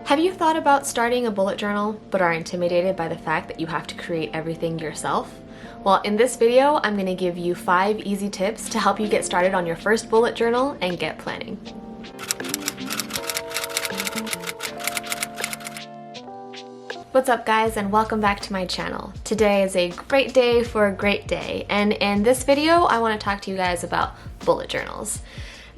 Have you thought about starting a bullet journal but are intimidated by the fact that you have to create everything yourself? Well, in this video, I'm going to give you 5 easy tips to help you get started on your first bullet journal and get planning. What's up guys, and welcome back to my channel. Today is a great day for a great day, and in this video I want to talk to you guys about bullet journals.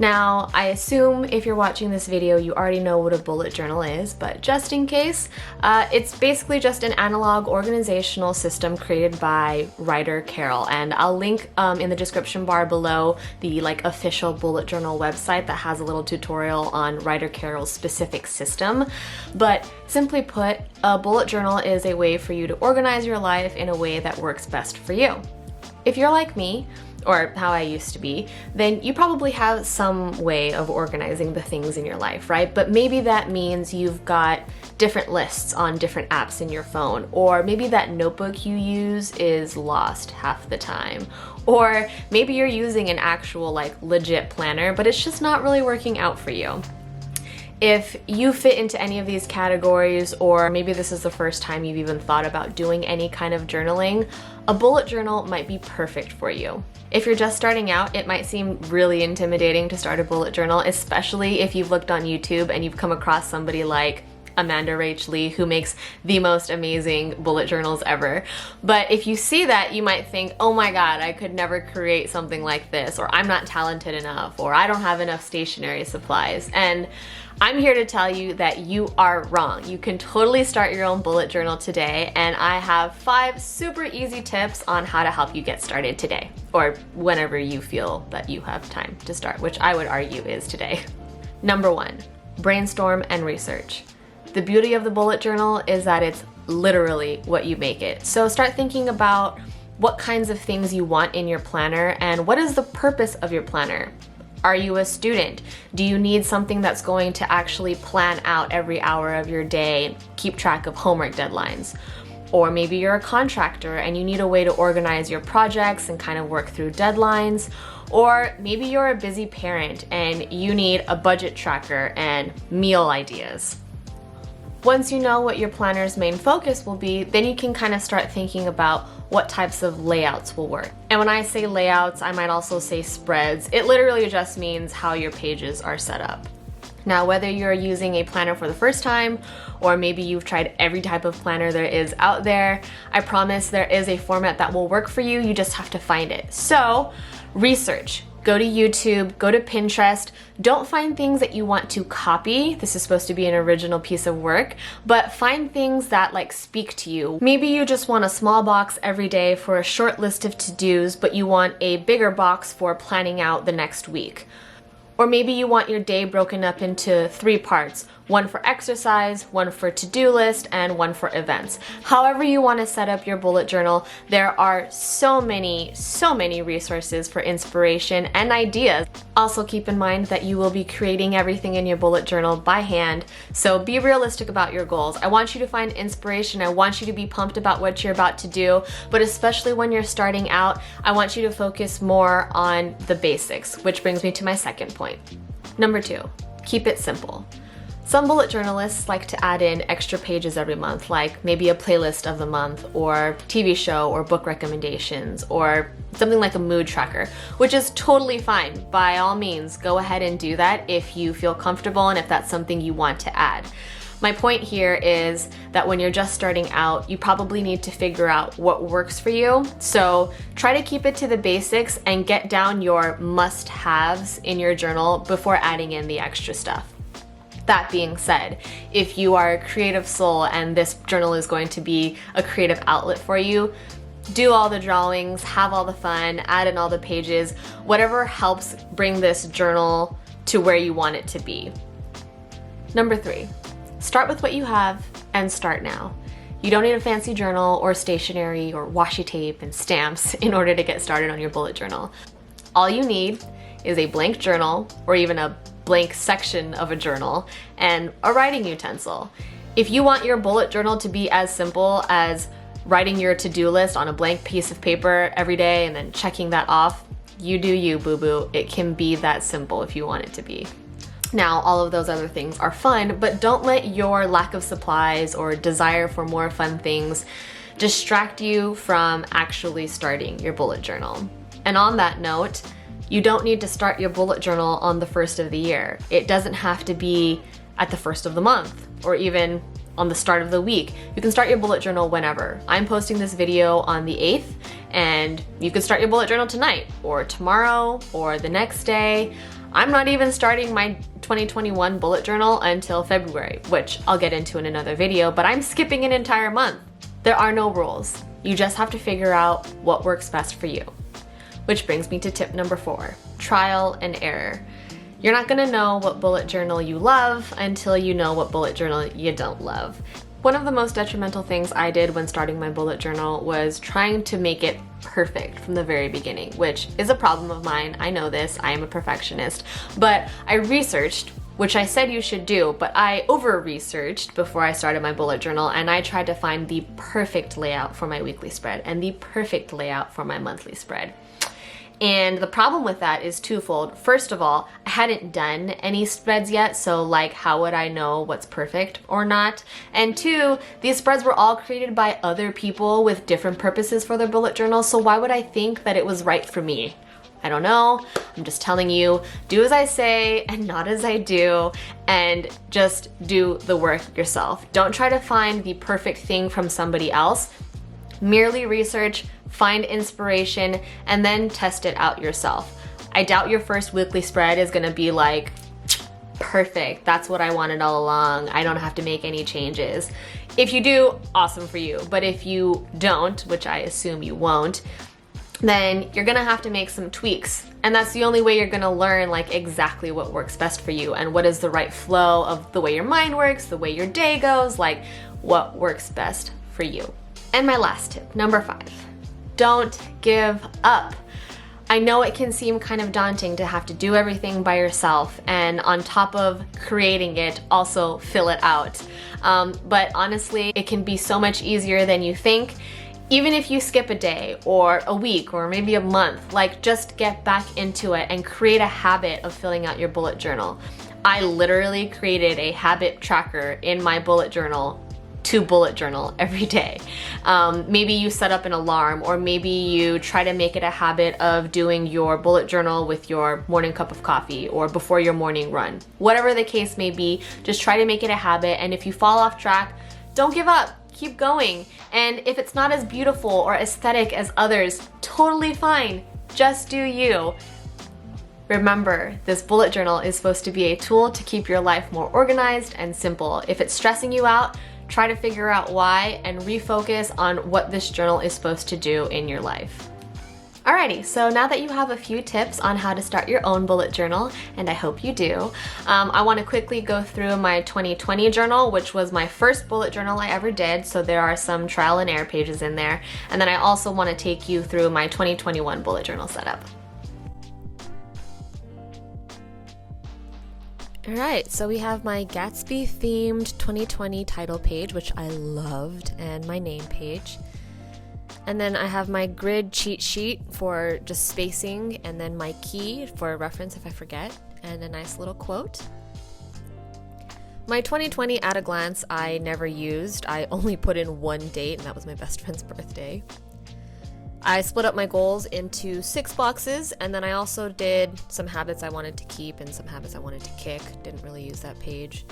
Now, I assume if you're watching this video you already know what a bullet journal is, but just in case, it's basically just an analog organizational system created by writer Carol, and I'll link in the description bar below the official bullet journal website that has a little tutorial on writer Carol's specific system. But simply put, a bullet journal is a way for you to organize your life in a way that works best for you. If you're like me, or how I used to be, then you probably have some way of organizing the things in your life, right? But maybe that means you've got different lists on different apps in your phone, or maybe that notebook you use is lost half the time, or maybe you're using an actual legit planner, but it's just not really working out for you. If you fit into any of these categories, or maybe this is the first time you've even thought about doing any kind of journaling, a bullet journal might be perfect for you. If you're just starting out, it might seem really intimidating to start a bullet journal, especially if you've looked on YouTube and you've come across somebody like Amanda Rach Lee, who makes the most amazing bullet journals ever. But if you see that, you might think, oh my god, I could never create something like this, or I'm not talented enough, or I don't have enough stationery supplies. And I'm here to tell you that you are wrong. You can totally start your own bullet journal today, and I have 5 super easy tips on how to help you get started today, or whenever you feel that you have time to start, which I would argue is today. Number 1, brainstorm and research. The beauty of the bullet journal is that it's literally what you make it. So start thinking about what kinds of things you want in your planner and what is the purpose of your planner. Are you a student? Do you need something that's going to actually plan out every hour of your day and keep track of homework deadlines? Or maybe you're a contractor and you need a way to organize your projects and kind of work through deadlines. Or maybe you're a busy parent and you need a budget tracker and meal ideas. Once you know what your planner's main focus will be, then you can kind of start thinking about what types of layouts will work. And when I say layouts, I might also say spreads. It literally just means how your pages are set up. Now, whether you're using a planner for the first time, or maybe you've tried every type of planner there is out there, I promise there is a format that will work for you. You just have to find it. So, research. Go to YouTube, go to Pinterest. Don't find things that you want to copy. This is supposed to be an original piece of work, but find things that speak to you. Maybe you just want a small box every day for a short list of to-dos, but you want a bigger box for planning out the next week. Or maybe you want your day broken up into 3 parts. 1 for exercise, 1 for to-do list, and 1 for events. However you want to set up your bullet journal, there are so many resources for inspiration and ideas. Also keep in mind that you will be creating everything in your bullet journal by hand, so be realistic about your goals. I want you to find inspiration, I want you to be pumped about what you're about to do, but especially when you're starting out, I want you to focus more on the basics, which brings me to my second point. Number 2, keep it simple. Some bullet journalists like to add in extra pages every month, like maybe a playlist of the month, or TV show or book recommendations, or something like a mood tracker, which is totally fine. By all means, go ahead and do that if you feel comfortable and if that's something you want to add. My point here is that when you're just starting out, you probably need to figure out what works for you. So try to keep it to the basics and get down your must-haves in your journal before adding in the extra stuff. That being said, if you are a creative soul and this journal is going to be a creative outlet for you, do all the drawings, have all the fun, add in all the pages, whatever helps bring this journal to where you want it to be. Number 3, start with what you have and start now. You don't need a fancy journal or stationery or washi tape and stamps in order to get started on your bullet journal. All you need is a blank journal, or even a blank section of a journal, and a writing utensil. If you want your bullet journal to be as simple as writing your to-do list on a blank piece of paper every day and then checking that off, you do you, boo-boo. It can be that simple if you want it to be. Now, all of those other things are fun, but don't let your lack of supplies or desire for more fun things distract you from actually starting your bullet journal. And on that note, you don't need to start your bullet journal on the first of the year. It doesn't have to be at the first of the month or even on the start of the week. You can start your bullet journal whenever. I'm posting this video on the 8th, and you can start your bullet journal tonight or tomorrow or the next day. I'm not even starting my 2021 bullet journal until February, which I'll get into in another video, but I'm skipping an entire month. There are no rules. You just have to figure out what works best for you. Which brings me to tip number 4, trial and error. You're not gonna know what bullet journal you love until you know what bullet journal you don't love. One of the most detrimental things I did when starting my bullet journal was trying to make it perfect from the very beginning, which is a problem of mine. I know this, I am a perfectionist, but I researched, which I said you should do, but I over-researched before I started my bullet journal, and I tried to find the perfect layout for my weekly spread and the perfect layout for my monthly spread. And the problem with that is twofold. First of all, I hadn't done any spreads yet, so like how would I know what's perfect or not? And 2, these spreads were all created by other people with different purposes for their bullet journals, so why would I think that it was right for me? I don't know. I'm just telling you, do as I say and not as I do, and just do the work yourself. Don't try to find the perfect thing from somebody else. Merely research, find inspiration, and then test it out yourself. I doubt your first weekly spread is gonna be like, perfect, that's what I wanted all along, I don't have to make any changes. If you do, awesome for you, but if you don't, which I assume you won't, then you're gonna have to make some tweaks. And that's the only way you're gonna learn like exactly what works best for you and what is the right flow of the way your mind works, the way your day goes, like what works best for you. And my last tip, number 5, don't give up. I know it can seem kind of daunting to have to do everything by yourself and on top of creating it, also fill it out. But honestly, it can be so much easier than you think. Even if you skip a day or a week or maybe a month, like just get back into it and create a habit of filling out your bullet journal. I literally created a habit tracker in my bullet journal to bullet journal every day. Maybe you set up an alarm, or maybe you try to make it a habit of doing your bullet journal with your morning cup of coffee or before your morning run. Whatever the case may be, just try to make it a habit, and if you fall off track, don't give up. Keep going. And if it's not as beautiful or aesthetic as others, totally fine. Just do you. Remember, this bullet journal is supposed to be a tool to keep your life more organized and simple. If it's stressing you out, try to figure out why and refocus on what this journal is supposed to do in your life. Alrighty, so now that you have a few tips on how to start your own bullet journal, and I hope you do, I want to quickly go through my 2020 journal, which was my first bullet journal I ever did, so there are some trial and error pages in there, and then I also want to take you through my 2021 bullet journal setup. Alright, so we have my Gatsby themed 2020 title page, which I loved, and my name page. And then I have my grid cheat sheet for just spacing, and then my key for reference if I forget, and a nice little quote. My 2020 at a glance I never used. I only put in one date, and that was my best friend's birthday. I split up my goals into 6 boxes, and then I also did some habits I wanted to keep and some habits I wanted to kick. Didn't really use that page.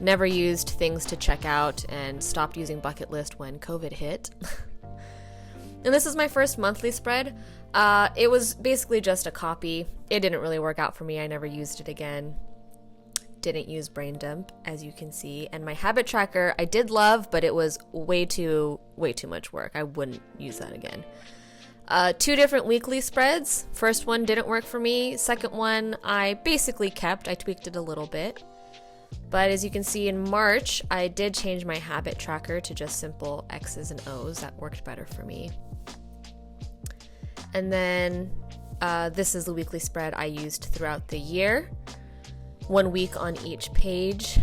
Never used things to check out, and stopped using bucket list when COVID hit. And this is my first monthly spread. It was basically just a copy. It didn't really work out for me. I never used it again. Didn't use brain dump, as you can see. And my habit tracker I did love, but it was way too much work. I wouldn't use that again. 2 different weekly spreads. First one didn't work for me. Second one I basically kept. I tweaked it a little bit. But as you can see in March, I did change my habit tracker to just simple X's and O's. That worked better for me. And then this is the weekly spread I used throughout the year. 1 week on each page.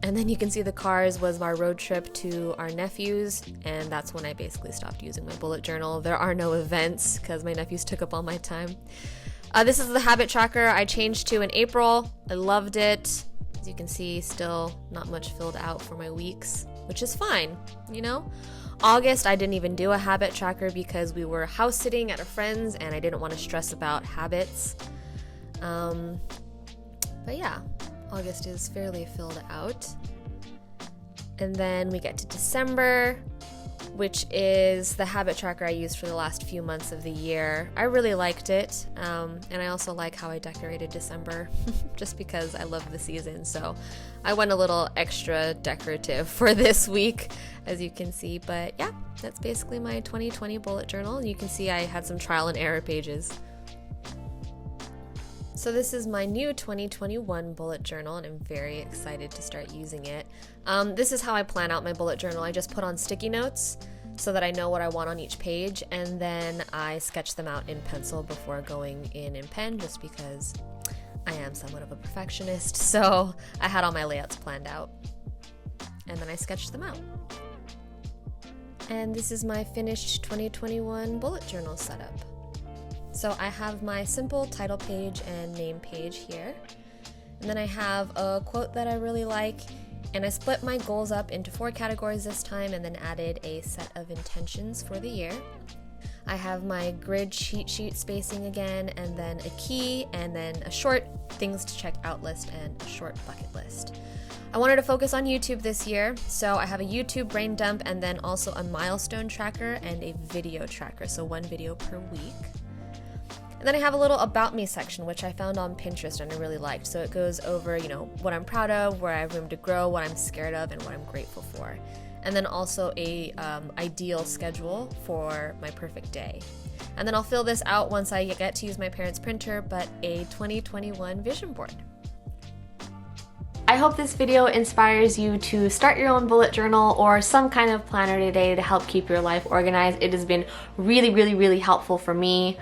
And then you can see the cars was our road trip to our nephew's, and that's when I basically stopped using my bullet journal. There are no events because my nephews took up all my time. This is the habit tracker I changed to in April. I loved it. As you can see, still not much filled out for my weeks, which is fine, you know? August, I didn't even do a habit tracker because we were house sitting at a friend's and I didn't want to stress about habits. But yeah, August is fairly filled out. And then we get to December, which is the habit tracker I used for the last few months of the year. I really liked it, and I also like how I decorated December, just because I love the season, so I went a little extra decorative for this week, as you can see. But yeah, that's basically my 2020 bullet journal, and you can see I had some trial and error pages. So this is my new 2021 bullet journal, and I'm very excited to start using it. This is how I plan out my bullet journal. I just put on sticky notes so that I know what I want on each page, and then I sketch them out in pencil before going in pen, just because I am somewhat of a perfectionist. So I had all my layouts planned out, and then I sketched them out. And this is my finished 2021 bullet journal setup. So I have my simple title page and name page here. And then I have a quote that I really like, and I split my goals up into 4 categories this time and then added a set of intentions for the year. I have my grid cheat sheet spacing again, and then a key, and then a short things to check out list and a short bucket list. I wanted to focus on YouTube this year, so I have a YouTube brain dump and then also a milestone tracker and a video tracker, so 1 video per week. And then I have a little about me section, which I found on Pinterest and I really liked. So it goes over, you know, what I'm proud of, where I have room to grow, what I'm scared of, and what I'm grateful for. And then also a ideal schedule for my perfect day. And then I'll fill this out once I get to use my parents' printer, but a 2021 vision board. I hope this video inspires you to start your own bullet journal or some kind of planner today to help keep your life organized. It has been really, really, really helpful for me.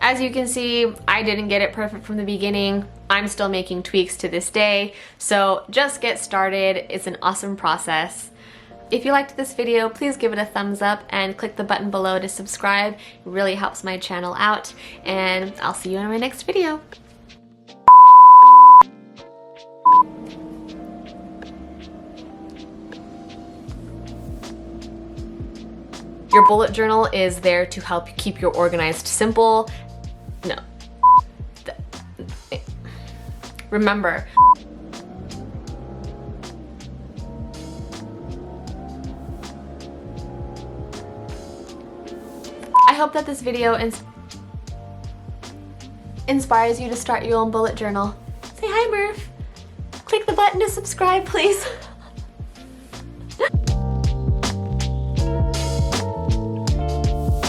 As you can see, I didn't get it perfect from the beginning. I'm still making tweaks to this day, so just get started. It's an awesome process. If you liked this video, please give it a thumbs up and click the button below to subscribe. It really helps my channel out, and I'll see you in my next video. Your bullet journal is there to help keep your organized simple. No. Remember. I hope that this video inspires you to start your own bullet journal. Say hi, Murph. Click the button to subscribe, please.